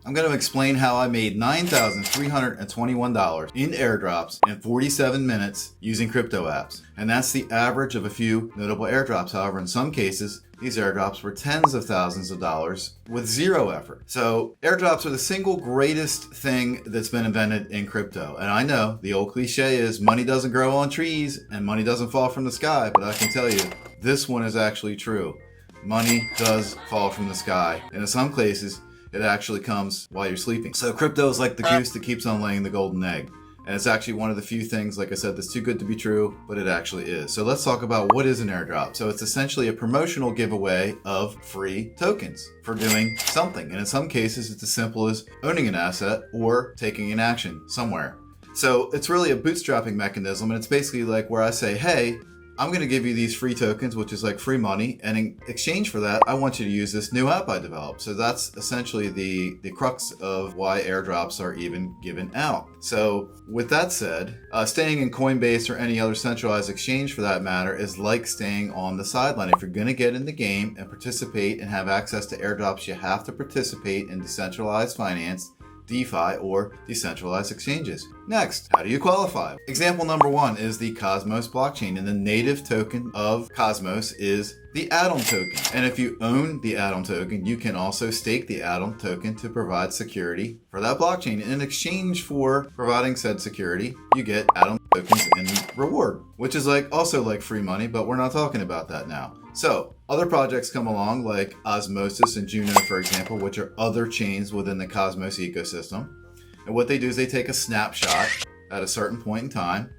I'm going to explain how I made $9,321 in airdrops in 47 minutes using crypto apps. And that's the average of a few notable airdrops. However, in some cases, these airdrops were tens of thousands of dollars with zero effort. So airdrops are the single greatest thing that's been invented in crypto. And I know the old cliche is money doesn't grow on trees and money doesn't fall from the sky, but I can tell you this one is actually true. Money does fall from the sky, and in some cases it actually comes while you're sleeping. So crypto is like the goose that keeps on laying the golden egg. And it's actually one of the few things, like I said, that's too good to be true, but it actually is. So let's talk about what is an airdrop. So it's essentially a promotional giveaway of free tokens for doing something. And in some cases, it's as simple as owning an asset or taking an action somewhere. So it's really a bootstrapping mechanism. And it's basically like where I say, hey, I'm going to give you these free tokens, which is like free money. And in exchange for that, I want you to use this new app I developed. So that's essentially the crux of why airdrops are even given out. So with that said, staying in Coinbase or any other centralized exchange for that matter is like staying on the sideline. If you're going to get in the game and participate and have access to airdrops, you have to participate in decentralized finance, DeFi, or decentralized exchanges. Next, how do you qualify? Example number one is the Cosmos blockchain, and the native token of Cosmos is the Atom token. And if you own the Atom token, you can also stake the Atom token to provide security for that blockchain. In exchange for providing said security, you get Atom tokens in reward, which is also like free money, but we're not talking about that now. So other projects come along like Osmosis and Juno, for example, which are other chains within the Cosmos ecosystem. And what they do is they take a snapshot at a certain point in time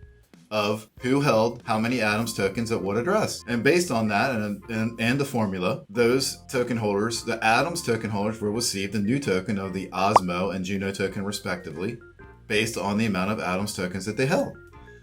of who held how many Atoms tokens at what address. And based on that and the formula, those token holders, the Atoms token holders, will receive the new token of the Osmo and Juno token respectively, based on the amount of Atoms tokens that they held.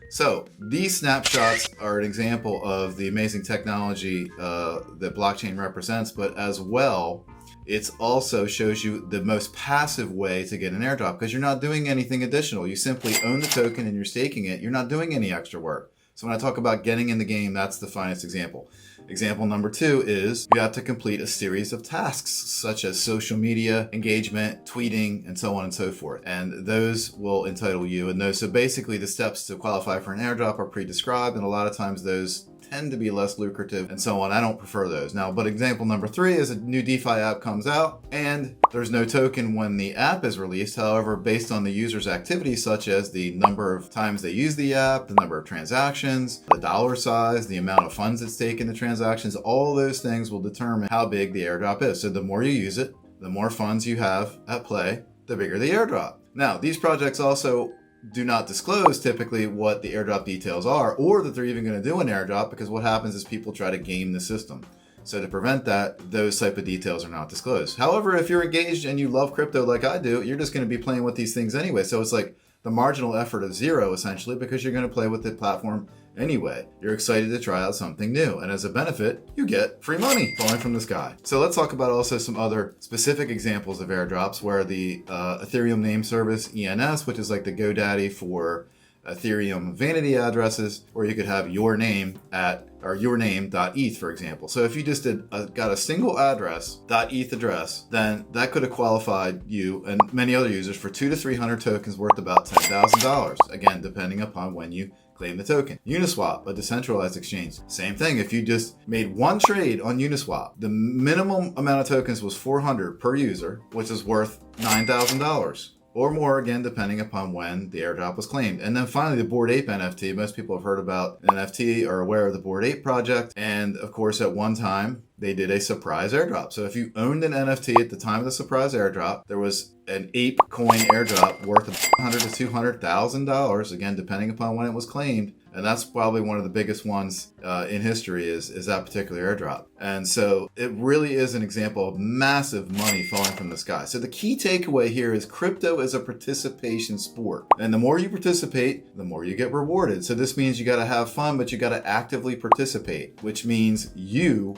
So these snapshots are an example of the amazing technology that blockchain represents, but as well, it also shows you the most passive way to get an airdrop because you're not doing anything additional. You simply own the token and you're staking it. You're not doing any extra work. So when I talk about getting in the game, that's the finest example. Example number two is you have to complete a series of tasks such as social media engagement, tweeting, and so on and so forth. And those will entitle you. And so basically the steps to qualify for an airdrop are pre-described, and a lot of times those tend to be less lucrative and so on. I don't prefer those. Now, but example number three is a new DeFi app comes out and there's no token when the app is released. However, based on the user's activities, such as the number of times they use the app, the number of transactions, the dollar size, the amount of funds it's taken the transactions, all those things will determine how big the airdrop is. So the more you use it, the more funds you have at play, the bigger the airdrop. Now, these projects also do not disclose typically what the airdrop details are or that they're even going to do an airdrop, because what happens is people try to game the system. So to prevent that, those type of details are not disclosed. However, if you're engaged and you love crypto like I do, you're just going to be playing with these things anyway. So it's like the marginal effort of zero essentially, because you're going to play with the platform anyway. You're excited to try out something new, and as a benefit, you get free money falling from the sky. So let's talk about also some other specific examples of airdrops where the Ethereum name service ENS, which is like the GoDaddy for Ethereum vanity addresses, or you could have your name at or yourname.eth, for example. So if you just got a single address, .eth address, then that could have qualified you and many other users for 200 to 300 tokens worth about $10,000. Again, depending upon when you claim the token. Uniswap, a decentralized exchange. Same thing. If you just made one trade on Uniswap, the minimum amount of tokens was 400 per user, which is worth $9,000. Or more, again, depending upon when the airdrop was claimed. And then finally, the Bored Ape NFT. Most people have heard about an NFT or aware of the Bored Ape project. And of course, at one time, they did a surprise airdrop. So if you owned an NFT at the time of the surprise airdrop, there was an ape coin airdrop worth $100,000 to $200,000, again, depending upon when it was claimed. And that's probably one of the biggest ones in history is that particular airdrop. And so it really is an example of massive money falling from the sky. So the key takeaway here is crypto is a participation sport. And the more you participate, the more you get rewarded. So this means you got to have fun, but you got to actively participate, which means you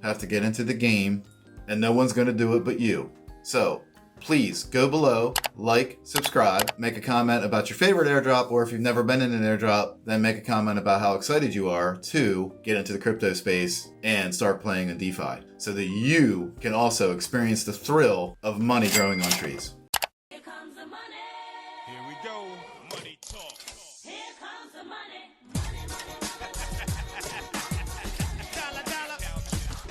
have to get into the game and no one's going to do it but you. So please go below, like, subscribe, make a comment about your favorite airdrop, or if you've never been in an airdrop, then make a comment about how excited you are to get into the crypto space and start playing in DeFi so that you can also experience the thrill of money growing on trees. show, Money Talk. Here comes the money, money, money.